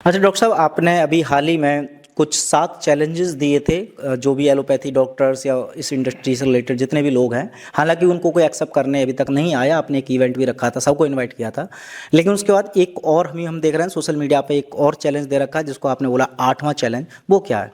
अच्छा डॉक्टर साहब, आपने अभी हाल ही में कुछ 7 चैलेंजेस दिए थे जो भी एलोपैथी डॉक्टर्स या इस इंडस्ट्री से रिलेटेड जितने भी लोग हैं। हालांकि उनको कोई एक्सेप्ट करने अभी तक नहीं आया। आपने एक इवेंट भी रखा था, सबको इनवाइट किया था। लेकिन उसके बाद एक और हम देख रहे हैं सोशल मीडिया पे एक और चैलेंज दे रखा है जिसको आपने बोला 8वां चैलेंज। वो क्या है?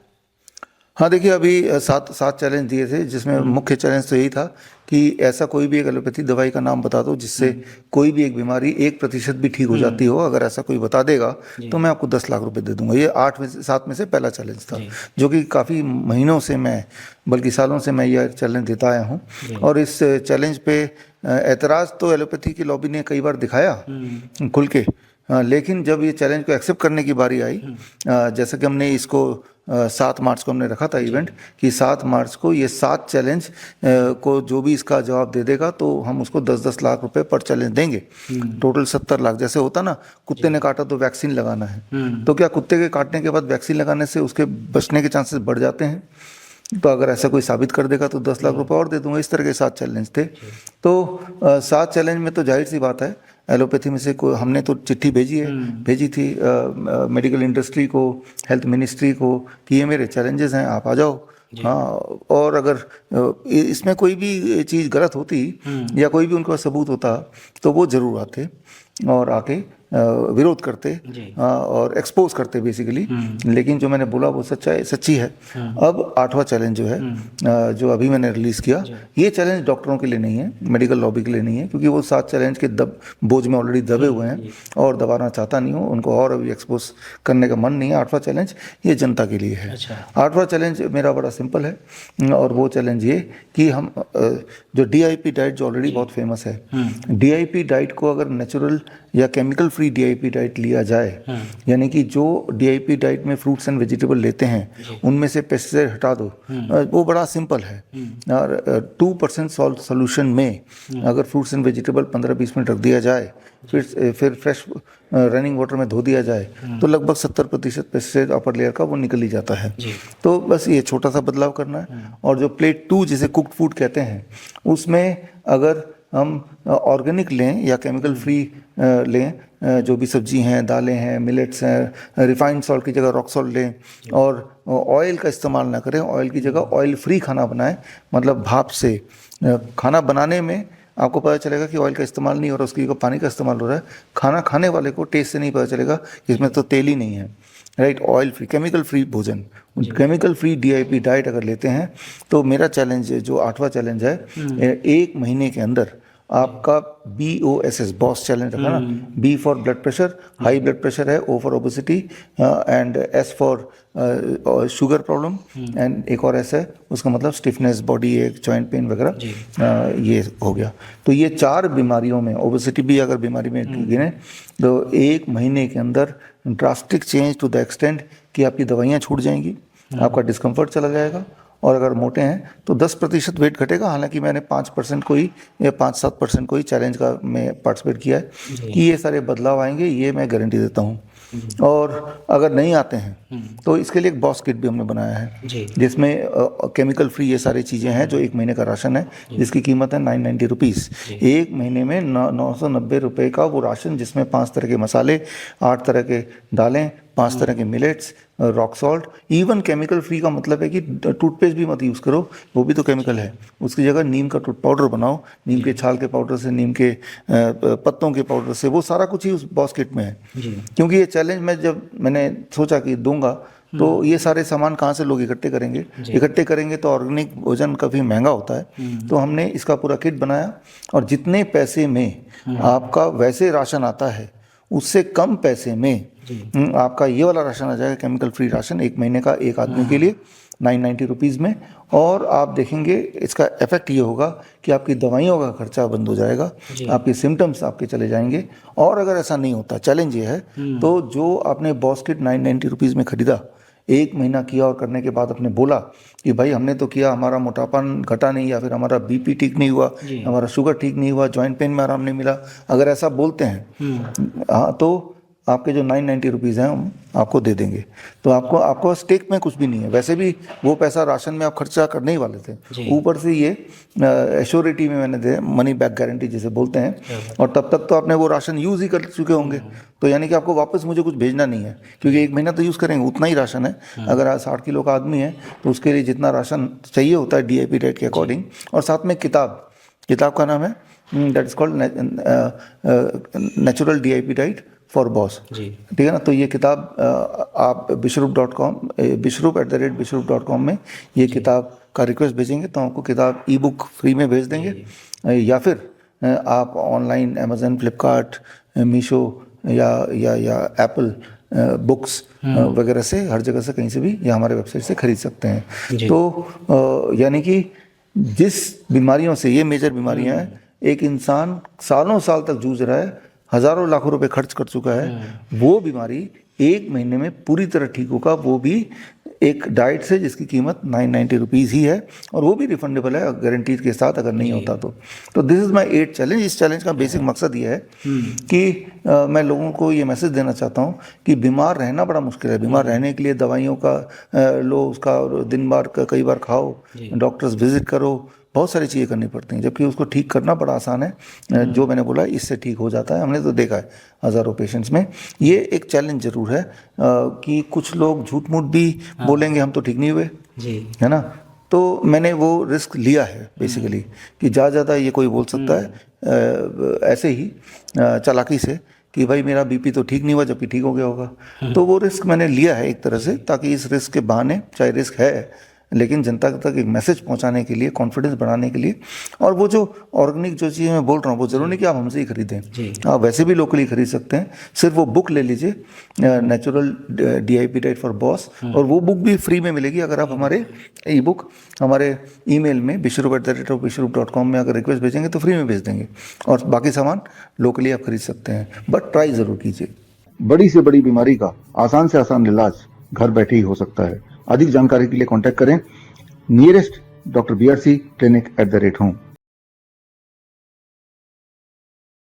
हाँ देखिए, अभी सात सात चैलेंज दिए थे, जिसमें मुख्य चैलेंज तो यही था कि ऐसा कोई भी एक एलोपैथी दवाई का नाम बता दो जिससे कोई भी एक बीमारी 1% भी ठीक हो जाती हो। अगर ऐसा कोई बता देगा तो मैं आपको 10 लाख रुपए दे दूंगा। ये 8 में से 7 में से पहला चैलेंज था, जो कि काफ़ी महीनों से मैं, बल्कि सालों से मैं यह चैलेंज देता आया हूँ। और इस चैलेंज पे एतराज़ तो एलोपैथी की लॉबी ने कई बार दिखाया खुल के। लेकिन जब ये चैलेंज को एक्सेप्ट करने की बारी आई, जैसा कि हमने इसको 7 मार्च को हमने रखा था इवेंट, कि 7 मार्च को ये 7 चैलेंज को जो भी इसका जवाब दे देगा तो हम उसको 10-10 लाख रुपए पर चैलेंज देंगे। टोटल 70 लाख। जैसे होता ना, कुत्ते ने काटा तो वैक्सीन लगाना है, तो क्या कुत्ते के काटने के बाद वैक्सीन लगाने से उसके बचने के चांसेस बढ़ जाते हैं? तो अगर ऐसा कोई साबित कर देगा तो 10 लाख रुपए और दे दूंगा। इस तरह के 7 चैलेंज थे। तो 7 चैलेंज में तो जाहिर सी बात है, एलोपैथी में से कोई, हमने तो चिट्ठी भेजी थी मेडिकल इंडस्ट्री को, हेल्थ मिनिस्ट्री को, कि ये मेरे चैलेंजेस हैं, आप आ जाओ। हाँ, और अगर इसमें कोई भी चीज़ गलत होती या कोई भी उनका सबूत होता तो वो ज़रूर आते और आके विरोध करते और एक्सपोज करते बेसिकली। लेकिन जो मैंने बोला वो सच्ची है। अब 8वां चैलेंज जो है, जो अभी मैंने रिलीज़ किया, ये चैलेंज डॉक्टरों के लिए नहीं है, मेडिकल लॉबी के लिए नहीं है, क्योंकि वो 7 चैलेंज के बोझ में ऑलरेडी दबे हुए हैं और दबाना चाहता नहीं हूँ उनको, और अभी एक्सपोज करने का मन नहीं है। 8वां चैलेंज ये जनता के लिए है। 8वां चैलेंज मेरा बड़ा सिंपल है, और वो चैलेंज ये कि हम जो DIP डाइट, जो ऑलरेडी बहुत फेमस है, DIP डाइट को अगर नेचुरल या केमिकल फ्री DIP डाइट लिया जाए, यानी कि जो DIP डाइट में फ्रूट्स एंड वेजिटेबल लेते हैं उनमें से पेस्टिसाइड हटा दो, वो बड़ा सिंपल है। और 2% सॉल्ट सोल्यूशन में अगर फ्रूट्स एंड वेजिटेबल 15-20 मिनट रख दिया जाए, फिर फ्रेश रनिंग वाटर में धो दिया जाए, तो लगभग 70% पेस्टिसाइड अपर लेयर का वो निकल ही जाता है। तो बस ये छोटा सा बदलाव करना है। और जो प्लेट 2 जिसे कुक्ड फूड कहते हैं, उसमें अगर हम ऑर्गेनिक लें या केमिकल फ्री लें, जो भी सब्जी हैं, दालें हैं, मिलेट्स हैं, रिफाइंड सॉल्ट की जगह रॉक सॉल्ट लें, और ऑयल का इस्तेमाल ना करें, ऑयल की जगह ऑयल फ्री खाना बनाएं, मतलब भाप से खाना बनाने में आपको पता चलेगा कि ऑयल का इस्तेमाल नहीं हो रहा, उसकी जगह पानी का इस्तेमाल हो रहा है। खाना खाने वाले को टेस्ट से नहीं पता चलेगा कि इसमें तो तेल ही नहीं है, right. Oil free, chemical free भोजन, केमिकल फ्री DIP डाइट अगर लेते हैं, तो मेरा चैलेंज जो 8वां चैलेंज है, 1 महीने के अंदर आपका BOSS, बॉस चैलेंज रखा ना, B for blood pressure, high blood pressure है, O for obesity, and S for sugar problem, and एक और S है, उसका मतलब स्टिफनेस, बॉडी एक, जॉइंट पेन वगैरह, ये हो गया। तो ये 4 बीमारियों में, ओबेसिटी भी अगर बीमारी में गिने, तो 1 महीने के अंदर drastic change to the extent कि आपकी दवाइयाँ छूट जाएंगी, आपका डिस्कम्फर्ट चला जाएगा, और अगर मोटे हैं तो 10% वेट घटेगा। हालांकि मैंने 5% को ही या 5-7% को ही चैलेंज का में पार्टिसिपेट किया है, कि ये सारे बदलाव आएंगे, ये मैं गारंटी देता हूँ। और अगर नहीं आते हैं तो इसके लिए एक बॉस किट भी हमने बनाया है, जिसमें केमिकल फ्री ये सारी चीज़ें हैं, जो 1 महीने का राशन है, जिसकी कीमत है 990 रुपीज़। 1 महीने में 990 रुपये का वो राशन, जिसमें 5 तरह के मसाले, 8 तरह के दालें, 5 तरह के millets, rock salt, even chemical free का मतलब है कि टूथपेस्ट भी मत यूज़ करो, वो भी तो केमिकल है। उसकी जगह नीम का पाउडर बनाओ, नीम के छाल के पाउडर से, नीम के पत्तों के पाउडर से, वो सारा कुछ ही उस बॉस किट में है। क्योंकि ये चैलेंज मैंने सोचा कि दूंगा, तो ये सारे सामान कहाँ से लोग इकट्ठे करेंगे? इकट्ठे करेंगे तो ऑर्गेनिक भोजन काफ़ी महंगा होता है। तो हमने इसका पूरा किट बनाया, और जितने पैसे में आपका वैसे राशन आता है, उससे कम पैसे में आपका ये वाला राशन आ जाएगा, केमिकल फ्री राशन, 1 महीने का एक आदमी के लिए 990 रुपीज़ में। और आप देखेंगे इसका इफेक्ट ये होगा कि आपकी दवाइयों का खर्चा बंद हो जाएगा, आपके सिम्टम्स आपके चले जाएंगे। और अगर ऐसा नहीं होता, चैलेंज ये है, तो जो आपने बॉस किट 990 रुपीज़ में खरीदा, 1 महीना किया और करने के बाद आपने बोला कि भाई हमने तो किया, हमारा मोटापन घटा नहीं, या फिर हमारा BP ठीक नहीं हुआ, हमारा शुगर ठीक नहीं हुआ, जॉइंट पेन में आराम नहीं मिला, अगर ऐसा बोलते हैं, हाँ, तो आपके जो 990 रुपीज़ हैं हम आपको दे देंगे। तो आपको स्टेक में कुछ भी नहीं है, वैसे भी वो पैसा राशन में आप खर्चा करने ही वाले थे, ऊपर से ये एश्योरिटी में मैंने दे, मनी बैक गारंटी जिसे बोलते हैं, और तब तक तो आपने वो राशन यूज़ ही कर चुके होंगे, तो यानी कि आपको वापस मुझे कुछ भेजना नहीं है, क्योंकि 1 महीना तो यूज़ करेंगे, उतना ही राशन है। अगर आज 60 किलो का आदमी है तो उसके लिए जितना राशन चाहिए होता है DIP डाइट के अकॉर्डिंग, और साथ में किताब का नाम है that is called natural DIP diet for boss, ठीक है ना। तो ये किताब आप bishrup@bishrup.com में ये किताब का रिक्वेस्ट भेजेंगे तो आपको किताब ई-बुक फ्री में भेज देंगे, या फिर आप ऑनलाइन अमेजन, फ्लिपकार्ट, मीशो या एप्पल बुक्स वगैरह से, हर जगह से, कहीं से भी, या हमारे वेबसाइट से खरीद सकते हैं। तो यानी कि जिस बीमारियों से, ये मेजर बीमारियां हैं, एक इंसान सालों साल तक जूझ रहा है, हजारों लाखों रुपए खर्च कर चुका है, वो बीमारी 1 महीने में पूरी तरह ठीक होगा, वो भी एक डाइट से जिसकी कीमत 990 रुपीज़ ही है, और वो भी रिफंडेबल है गारंटी के साथ, अगर नहीं होता तो दिस इज़ माई 8 चैलेंज। इस चैलेंज का बेसिक मकसद ये है कि मैं लोगों को ये मैसेज देना चाहता हूँ कि बीमार रहना बड़ा मुश्किल है। बीमार रहने के लिए दवाइयों का लो, उसका दिन बार कई बार खाओ, डॉक्टर्स विजिट करो, बहुत सारी चीज़ें करनी पड़ती हैं, जबकि उसको ठीक करना बड़ा आसान है। जो मैंने बोला, इससे ठीक हो जाता है, हमने तो देखा है हज़ारों पेशेंट्स में। ये एक चैलेंज ज़रूर है कि कुछ लोग झूठ मूठ भी बोलेंगे, हम तो ठीक नहीं हुए, है ना। तो मैंने वो रिस्क लिया है बेसिकली कि ज़्यादा ये कोई बोल सकता है ऐसे ही चालाकी से कि भाई मेरा BP तो ठीक नहीं हुआ, जबकि ठीक हो गया होगा। तो वो रिस्क मैंने लिया है एक तरह से, ताकि इस रिस्क के बहाने, चाहे रिस्क है लेकिन जनता तक एक मैसेज पहुंचाने के लिए, कॉन्फिडेंस बढ़ाने के लिए, और वो जो ऑर्गेनिक जो चीज़ मैं बोल रहा हूँ, वो ज़रूरी नहीं कि आप हमसे ही खरीदें, आप वैसे भी लोकली खरीद सकते हैं। सिर्फ वो बुक ले लीजिए, natural DIP diet for boss, और वो बुक भी फ्री में मिलेगी अगर आप हमारे ई-बुक हमारे ईमेल में bishrup@bishrup.com में अगर रिक्वेस्ट भेजेंगे तो फ्री में भेज देंगे, और बाकी सामान लोकली आप खरीद सकते हैं, बट ट्राई ज़रूर कीजिए। बड़ी से बड़ी बीमारी का आसान से आसान इलाज घर बैठे ही हो सकता है। अधिक जानकारी के लिए कांटेक्ट करें nearest Dr. BRC Clinic @ home।